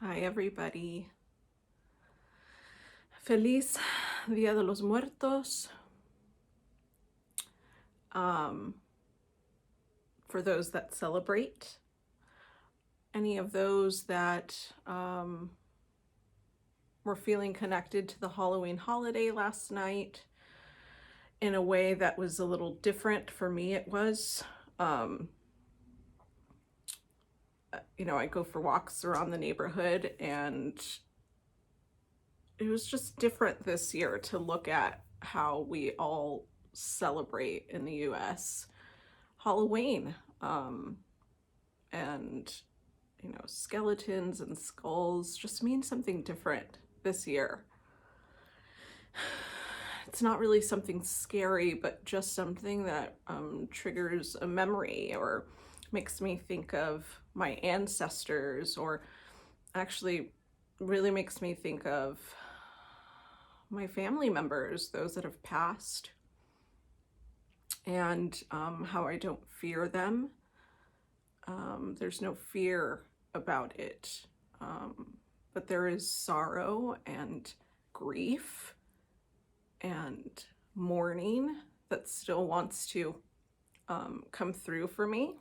Hi everybody. Feliz Dia de los Muertos. For those that celebrate, any of those that were feeling connected to the Halloween holiday last night in a way that was a little different for me. It was, I go for walks around the neighborhood, and it was just different this year to look at how we all celebrate in the US Halloween. And skeletons and skulls just mean something different this year. It's not really something scary, but just something that triggers a memory or makes me think of my ancestors, or actually really makes me think of my family members, those that have passed, and how I don't fear them. There's no fear about it, but there is sorrow and grief and mourning that still wants to come through for me.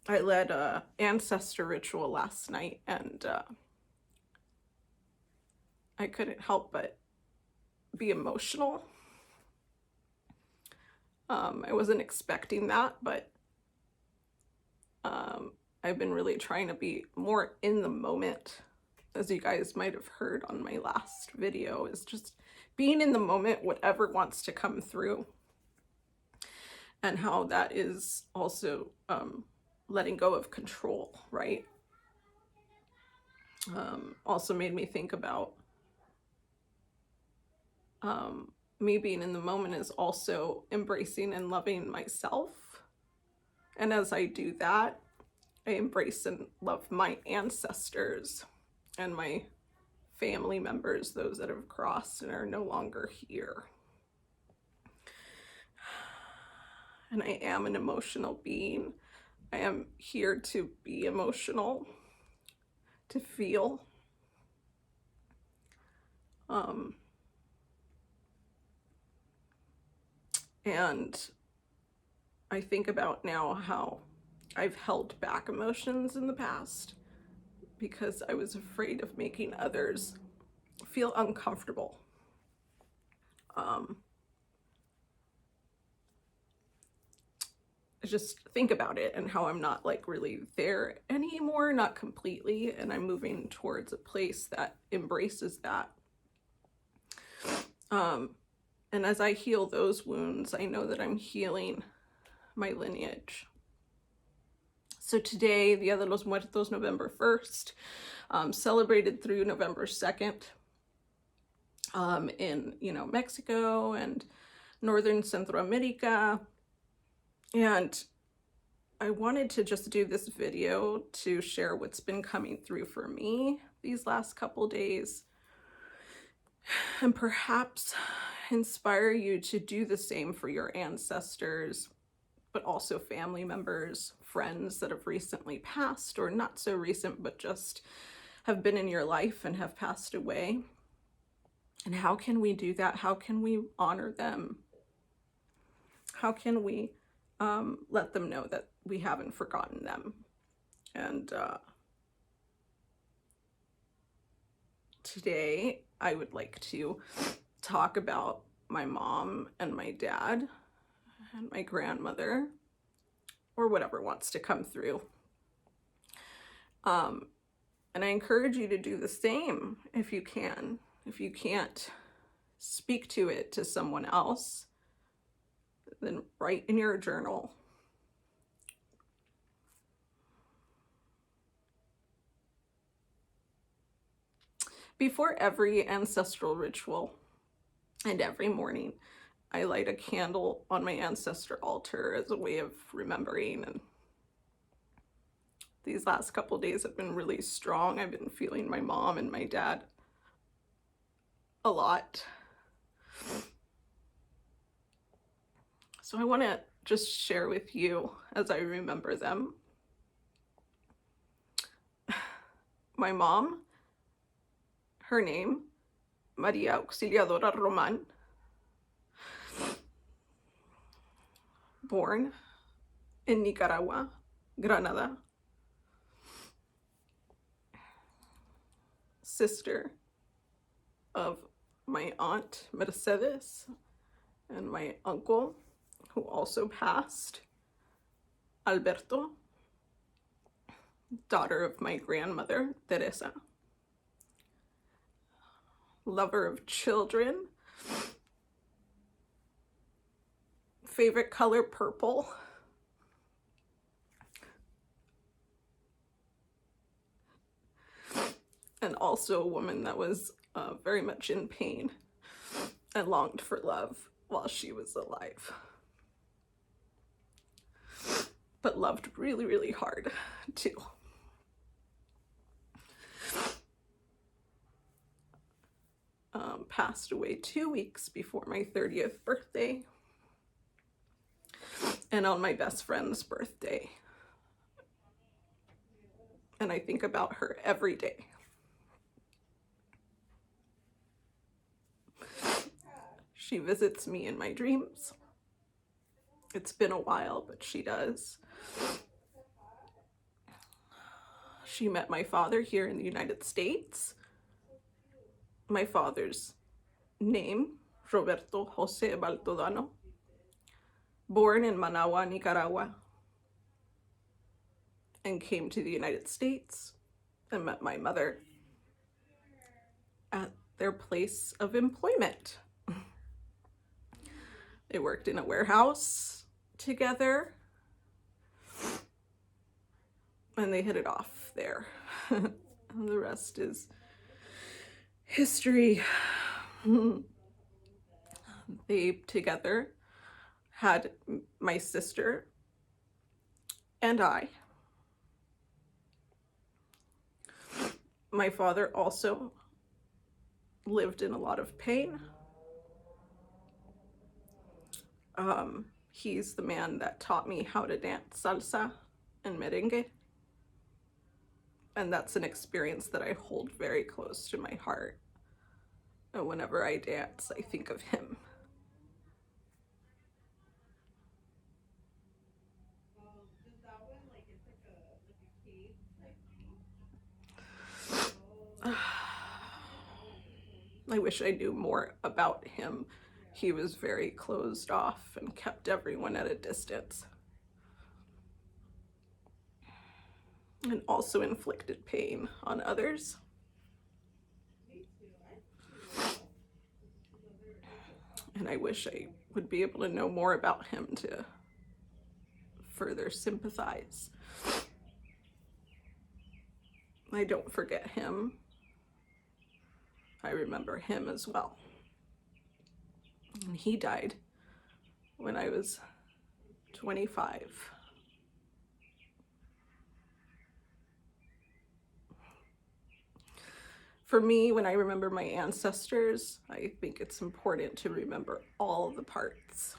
I led a ancestor ritual last night, and I couldn't help but be emotional. I wasn't expecting that, but I've been really trying to be more in the moment. As you guys might have heard on my last video, is just being in the moment, whatever wants to come through, and how that is also letting go of control, right? Also made me think about me being in the moment is also embracing and loving myself. And as I do that, I embrace and love my ancestors and my family members, those that have crossed and are no longer here. And I am an emotional being. I am here to be emotional, to feel. And I think about now how I've held back emotions in the past because I was afraid of making others feel uncomfortable. I just think about it and how I'm not like really there anymore, not completely, and I'm moving towards a place that embraces that. And as I heal those wounds, I know that I'm healing my lineage. So today, Dia de los Muertos, November 1st, celebrated through November 2nd in, Mexico and Northern Central America. And I wanted to just do this video to share what's been coming through for me these last couple days, and perhaps inspire you to do the same for your ancestors, but also family members, friends that have recently passed, or not so recent, but just have been in your life and have passed away. And how can we do that? How can we honor them? How can we let them know that we haven't forgotten them? And today I would like to talk about my mom and my dad and my grandmother, or whatever wants to come through. And I encourage you to do the same if you can. If you can't speak to it to someone else, then write in your journal. Before every ancestral ritual and every morning, I light a candle on my ancestor altar as a way of remembering. And these last couple days have been really strong. I've been feeling my mom and my dad a lot. So I want to just share with you as I remember them. My mom, her name, Maria Auxiliadora Roman, born in Nicaragua, Granada. Sister of my aunt Mercedes and my uncle, who also passed, Alberto. Daughter of my grandmother, Teresa. Lover of children. Favorite color, purple. And also a woman that was very much in pain and longed for love while she was alive. But loved really, really hard, too. Passed away 2 weeks before my 30th birthday and on my best friend's birthday. And I think about her every day. She visits me in my dreams. It's been a while, but she does. She met my father here in the United States. My father's name, Roberto Jose Baltodano, born in Managua, Nicaragua, and came to the United States and met my mother at their place of employment. They worked in a warehouse together, and they hit it off there. And the rest is history. They together had my sister and I. My father also lived in a lot of pain. He's the man that taught me how to dance salsa and merengue. And that's an experience that I hold very close to my heart. And whenever I dance, I think of him. I wish I knew more about him. He was very closed off and kept everyone at a distance. And also inflicted pain on others. And I wish I would be able to know more about him to further sympathize. I don't forget him. I remember him as well. And he died when I was 25. For me, when I remember my ancestors, I think it's important to remember all the parts.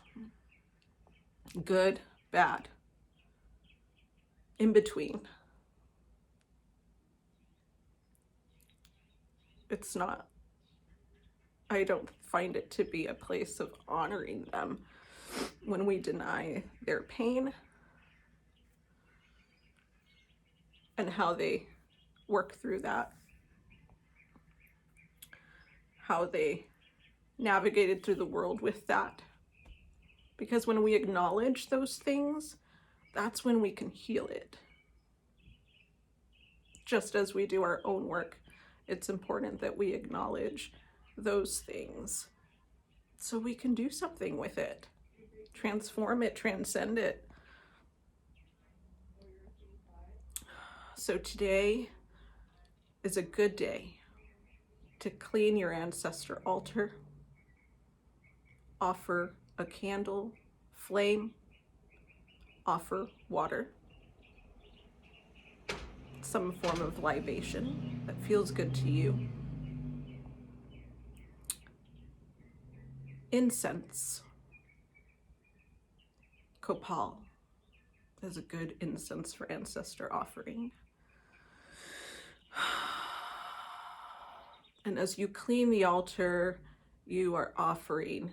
Good, bad, in between. It's not, I don't find it to be a place of honoring them when we deny their pain and how they work through that, how they navigated through the world with that. Because when we acknowledge those things, that's when we can heal it. Just as we do our own work, it's important that we acknowledge those things so we can do something with it, transform it, transcend it. So today is a good day to clean your ancestor altar, offer a candle, flame, offer water, some form of libation that feels good to you. Incense, copal is a good incense for ancestor offering. And as you clean the altar, you are offering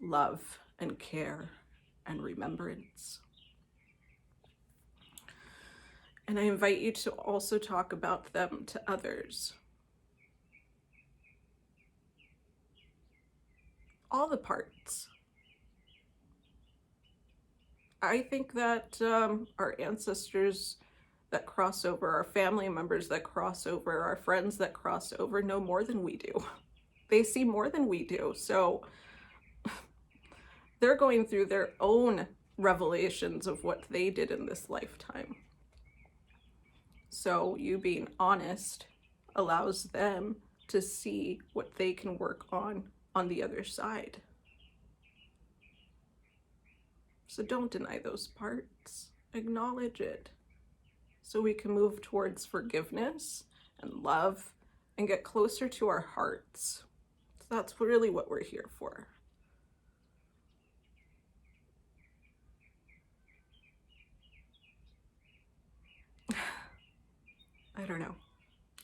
love and care and remembrance. And I invite you to also talk about them to others. All the parts. I think that our ancestors that cross over, our family members that cross over, our friends that cross over know more than we do. They see more than we do. So they're going through their own revelations of what they did in this lifetime. So you being honest allows them to see what they can work on the other side. So don't deny those parts. Acknowledge it so we can move towards forgiveness and love and get closer to our hearts. So that's really what we're here for. I don't know.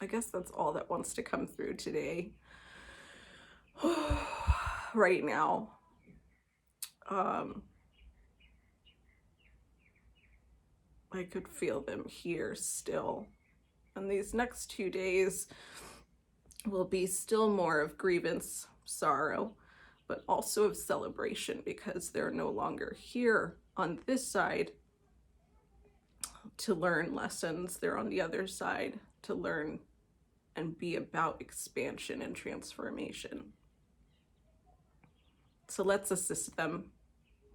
I guess that's all that wants to come through today. Right now. I could feel them here still. And these next 2 days will be still more of grievance, sorrow, but also of celebration because they're no longer here on this side to learn lessons. They're on the other side to learn and be about expansion and transformation. So let's assist them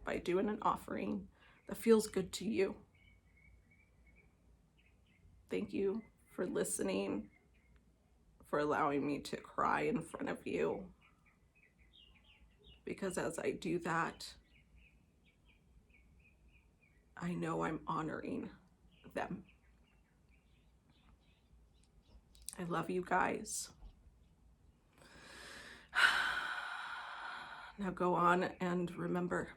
by doing an offering that feels good to you. Thank you for listening, for allowing me to cry in front of you. Because as I do that, I know I'm honoring them. I love you guys. Now go on and remember,